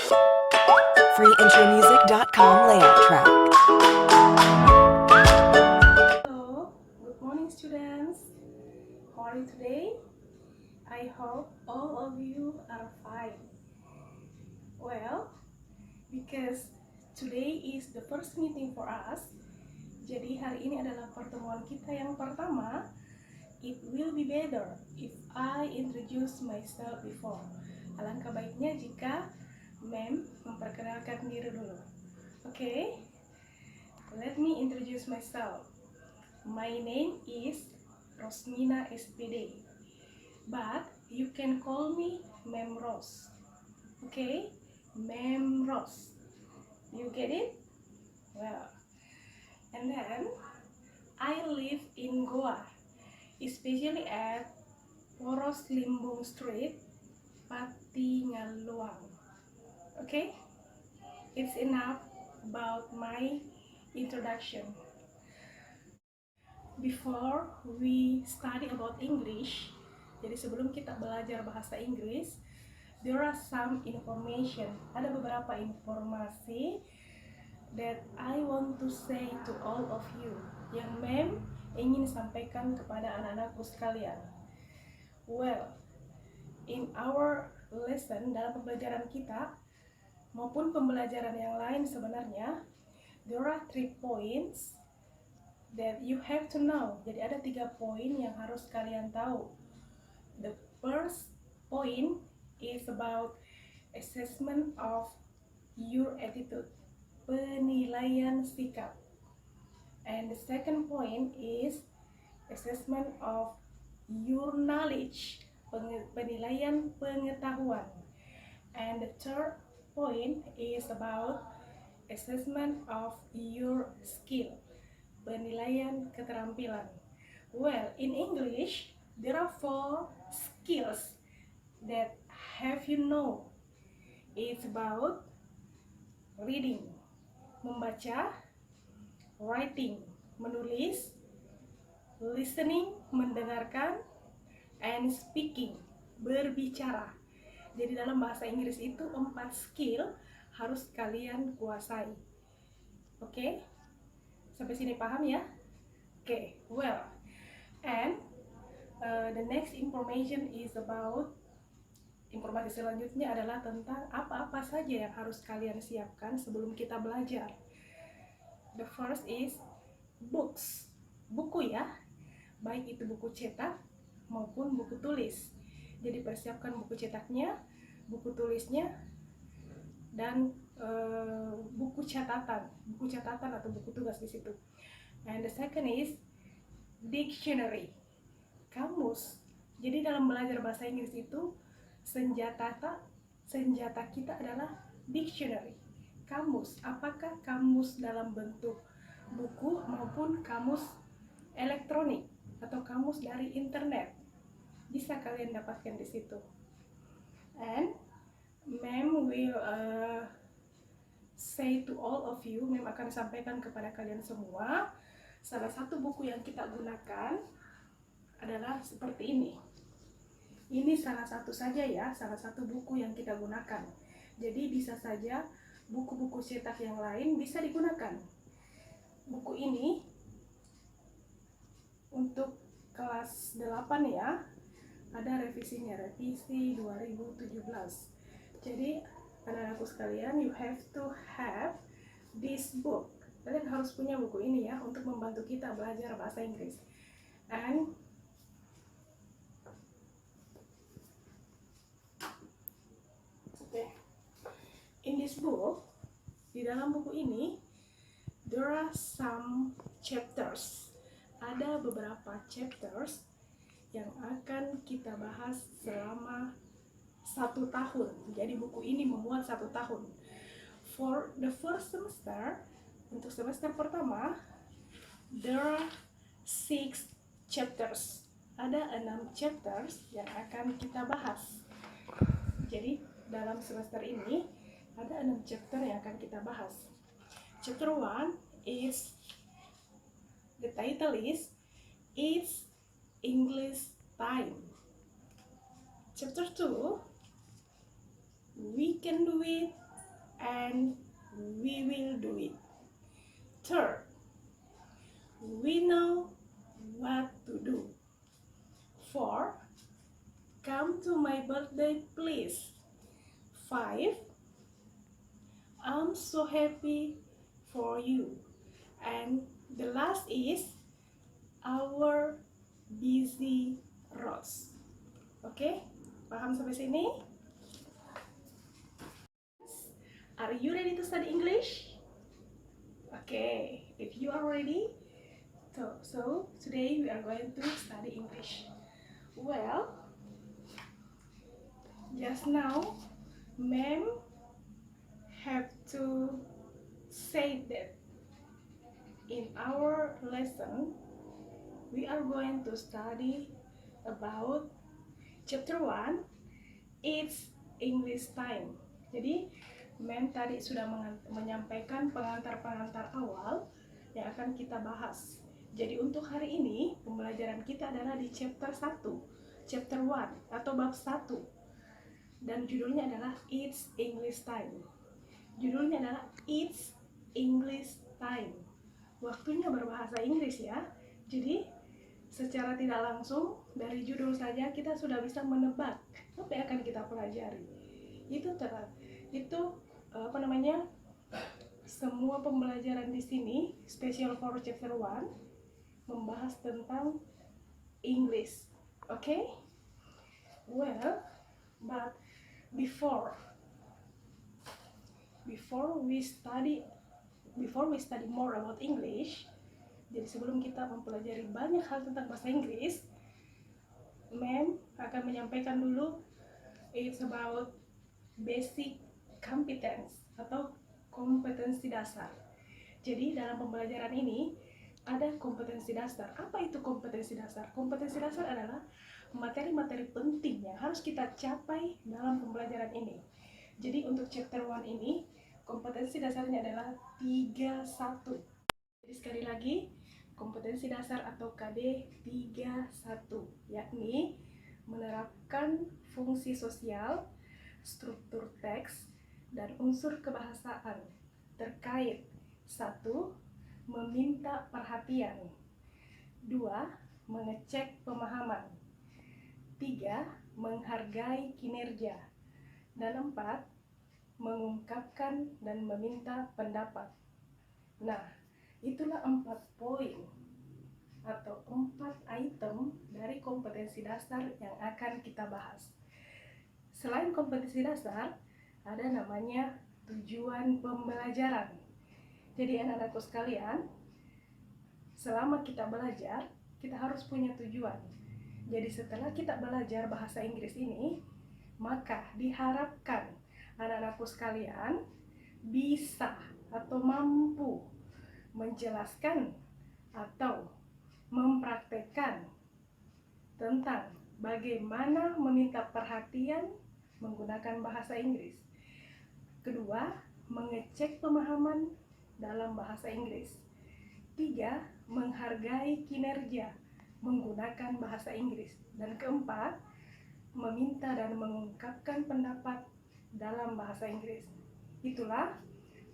freeintromusic.com layout track. Hello, good morning students. How are you today? I hope all of you are fine. Well, because today is the first meeting for us, jadi hari ini adalah pertemuan kita yang pertama. It will be better if I introduce myself before. Alangkah baiknya jika Ma'am memperkenalkan diri dulu. Okay, let me introduce myself. My name is Rosmina SPD, but you can call me Ma'am Ros. Okay, Ma'am Ros. You get it? Well, and then I live in Goa, especially at Poros Limbung Street, Patingaluang. Okay, it's enough about my introduction. Before we study about English, jadi sebelum kita belajar bahasa Inggris, there are some information, ada beberapa informasi that I want to say to all of you, yang Ma'am ingin sampaikan kepada anak-anakku sekalian. Well, in our lesson, dalam pembelajaran kita maupun pembelajaran yang lain sebenarnya, there are 3 points that you have to know. Jadi ada 3 poin yang harus kalian tahu. The first point is about assessment of your attitude, penilaian sikap. And the second point is assessment of your knowledge, penilaian pengetahuan. And the third point is about assessment of your skill, penilaian keterampilan. Well, in English, there are 4 skills that have you know. It's about reading, membaca, writing, menulis, listening, mendengarkan, and speaking, berbicara. Jadi dalam bahasa Inggris itu 4 skill harus kalian kuasai. Oke? Sampai sini paham ya? Oke, well, and the next information is about, informasi selanjutnya adalah tentang apa-apa saja yang harus kalian siapkan sebelum kita belajar. The first is books, buku ya, baik itu buku cetak maupun buku tulis. Jadi persiapkan buku cetaknya, buku tulisnya, dan buku catatan atau buku tugas di situ. And the second is dictionary, kamus. Jadi dalam belajar bahasa Inggris itu senjata kita adalah dictionary, kamus. Apakah kamus dalam bentuk buku maupun kamus elektronik atau kamus dari internet, bisa kalian dapatkan di situ. And Ma'am will say to all of you, Ma'am akan sampaikan kepada kalian semua, salah satu buku yang kita gunakan adalah seperti ini. Ini salah satu saja ya, salah satu buku yang kita gunakan. Jadi bisa saja buku-buku cetak yang lain bisa digunakan. Buku ini untuk kelas 8 ya, ada revisinya, revisi 2017. Jadi anak-anakku sekalian, you have to have this book. Kalian harus punya buku ini ya, untuk membantu kita belajar bahasa Inggris. And in this book, di dalam buku ini, there are some chapters. Ada beberapa chapters yang akan kita bahas selama 1 tahun. Jadi buku ini memuat 1 tahun. For the first semester, untuk semester pertama, there are 6 chapters. Ada 6 chapters yang akan kita bahas. Jadi dalam semester ini ada 6 chapter yang akan kita bahas. Chapter 1 is, the title is It's English Time. Chapter 2, We Can Do It and we will do it. Third, we know what to do. Four, come to my birthday please. 5, I'm so happy for you. And the last is our busy roads. Oke, paham sampai sini? Are you ready to study English? Okay, if you are ready, so today we are going to study English. Well, just now, ma'am have to say that in our lesson we are going to study about chapter 1, it's English time. Jadi ma'am tadi sudah menyampaikan pengantar-pengantar awal yang akan kita bahas. Jadi untuk hari ini pembelajaran kita adalah di chapter 1, chapter 1 atau bab 1. Dan judulnya adalah It's English Time. Judulnya adalah It's English Time. Waktunya berbahasa Inggris ya. Jadi secara tidak langsung dari judul saja kita sudah bisa menebak apa yang akan kita pelajari. Semua pembelajaran di sini special for chapter 1 membahas tentang English. Okay? Well, but before we study more about English, jadi sebelum kita mempelajari banyak hal tentang bahasa Inggris, ma'am akan menyampaikan dulu it's about basic competence atau kompetensi dasar. Jadi dalam pembelajaran ini ada kompetensi dasar. Apa itu kompetensi dasar? Kompetensi dasar adalah materi-materi penting yang harus kita capai dalam pembelajaran ini. Jadi untuk chapter 1 ini kompetensi dasarnya adalah 31. Jadi sekali lagi, kompetensi dasar atau KD 31, yakni menerapkan fungsi sosial, struktur teks, dan unsur kebahasaan terkait 1. Meminta perhatian, 2. Mengecek pemahaman, 3. Menghargai kinerja, dan 4. Mengungkapkan dan meminta pendapat. Nah, itulah 4 poin atau 4 item dari kompetensi dasar yang akan kita bahas. Selain kompetensi dasar, ada namanya tujuan pembelajaran. Jadi anak-anakku sekalian, selama kita belajar, kita harus punya tujuan. Jadi setelah kita belajar bahasa Inggris ini, maka diharapkan anak-anakku sekalian bisa atau mampu menjelaskan atau mempraktekkan tentang bagaimana meminta perhatian menggunakan bahasa Inggris. Kedua, mengecek pemahaman dalam bahasa Inggris. 3. Menghargai kinerja menggunakan bahasa Inggris. Dan keempat, meminta dan mengungkapkan pendapat dalam bahasa Inggris. Itulah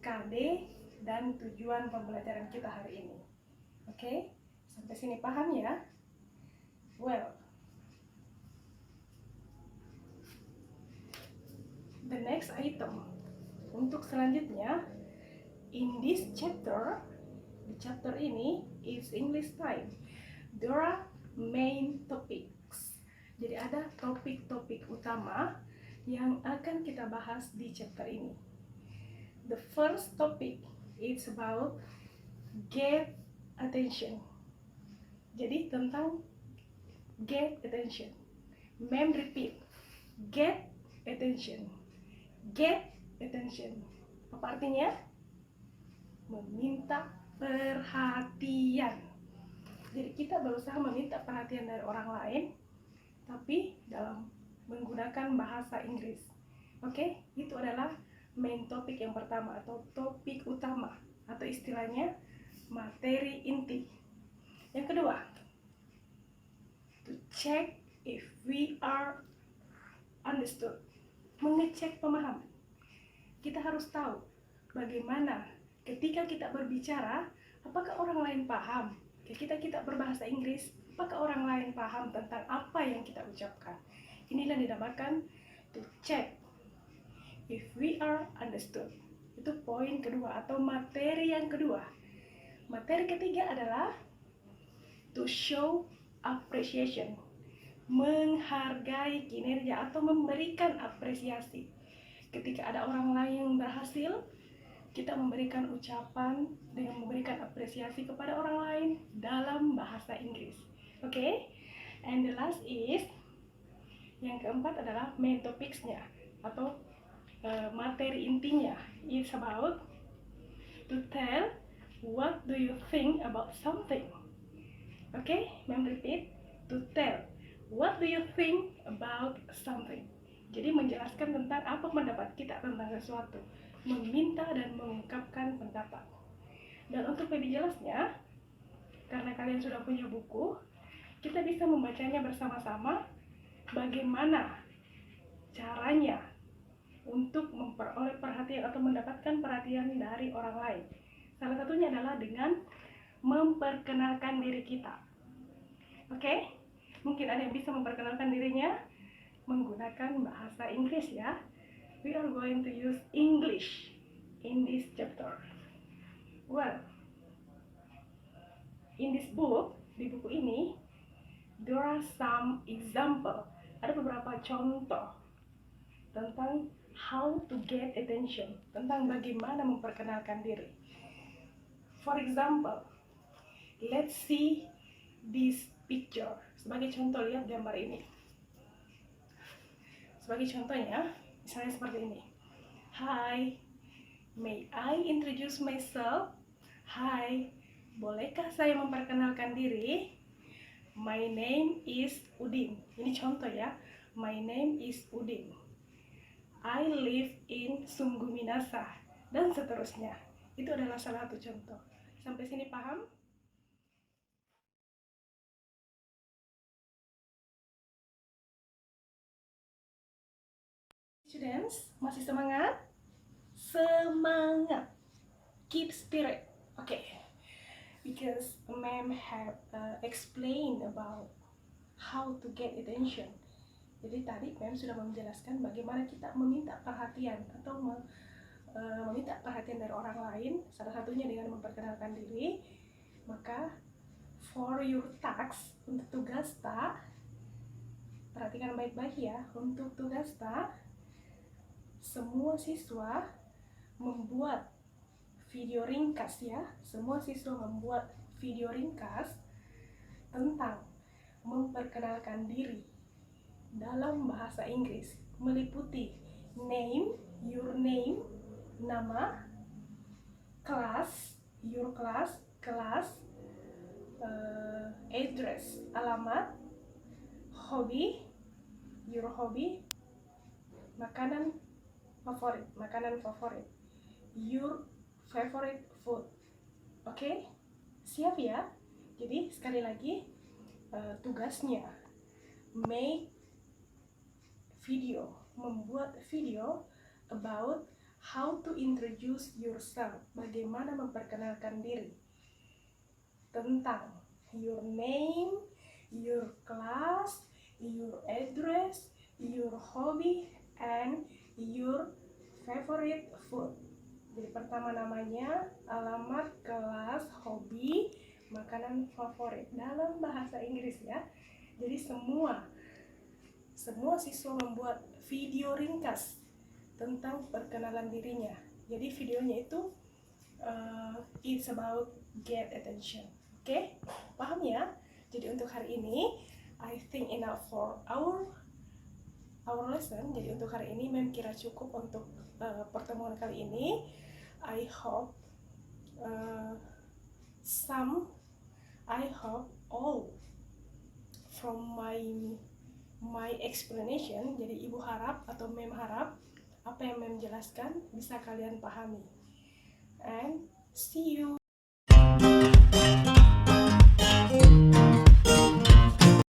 KD dan tujuan pembelajaran kita hari ini. Oke, sampai sini paham ya? Well, the next item. Untuk selanjutnya, in this chapter, di chapter ini, is English time. There are main topics. Jadi ada topik-topik utama yang akan kita bahas di chapter ini. The first topic is about get attention. Jadi tentang get attention. Ma'am repeat, get attention. Get attention. Apa artinya? Meminta perhatian. Jadi kita berusaha meminta perhatian dari orang lain, tapi dalam menggunakan bahasa Inggris. Oke, itu adalah main topik yang pertama atau topik utama atau istilahnya materi inti. Yang kedua, to check if we are understood. Mengecek pemahaman. kita harus tahu bagaimana ketika kita berbicara, apakah orang lain paham. Ketika kita berbahasa Inggris, apakah orang lain paham tentang apa yang kita ucapkan. Inilah dinamakan to check if we are understood. Itu poin kedua atau materi yang kedua. Materi ketiga adalah to show appreciation, menghargai kinerja atau memberikan apresiasi. Ketika ada orang lain yang berhasil, kita memberikan ucapan dengan memberikan apresiasi kepada orang lain dalam bahasa Inggris. Oke? And the last is, yang keempat adalah main topics-nya atau materi intinya. It's about to tell what do you think about something. Okay, ma'am repeat, to tell what do you think about something. Jadi menjelaskan tentang apa pendapat kita tentang sesuatu, meminta dan mengungkapkan pendapat. Dan untuk lebih jelasnya, karena kalian sudah punya buku, kita bisa membacanya bersama-sama bagaimana caranya untuk memperoleh perhatian atau mendapatkan perhatian dari orang lain. Salah satunya adalah dengan memperkenalkan diri kita. Oke? Mungkin ada yang bisa memperkenalkan dirinya menggunakan bahasa Inggris ya. We are going to use English in this chapter. Well, in this book, di buku ini, there are some example. Ada beberapa contoh tentang how to get attention, tentang bagaimana memperkenalkan diri. For example, let's see this picture. Sebagai contoh, lihat gambar ini. Sebagai contohnya, misalnya seperti ini. Hi, may I introduce myself? Hi, bolehkah saya memperkenalkan diri? My name is Udin. Ini contoh ya. My name is Udin. I live in Sungguh Minasa. Dan seterusnya. Itu adalah salah satu contoh. Sampai sini paham? Students, masih semangat? Semangat. Keep spirit. Okay. Because ma'am have explained about how to get attention. Jadi tadi ma'am sudah menjelaskan bagaimana kita meminta perhatian atau meminta perhatian dari orang lain. Salah satunya dengan memperkenalkan diri. Maka for your task, untuk tugas tak, perhatikan baik-baik ya. Untuk tugas tak, semua siswa membuat video ringkas ya. Semua siswa membuat video ringkas tentang memperkenalkan diri dalam bahasa Inggris, meliputi name, your name, nama, kelas, your class, kelas, address, alamat, hobi, your hobby, makanan favorit, your favorite food. Oke? Siap ya? Jadi sekali lagi tugasnya make video, membuat video about how to introduce yourself, bagaimana memperkenalkan diri, tentang your name, your class, your address, your hobby, and your favorite food. Jadi pertama namanya, alamat, kelas, hobi, makanan favorit dalam bahasa Inggris ya. Jadi semua siswa membuat video ringkas tentang perkenalan dirinya. Jadi videonya itu it's about get attention. Oke? Paham ya? Jadi untuk hari ini I think enough for our lesson. Jadi untuk hari ini mem kira cukup untuk pertemuan kali ini. I hope all from my explanation. Jadi ibu harap atau mem harap apa yang mem jelaskan bisa kalian pahami. And see you.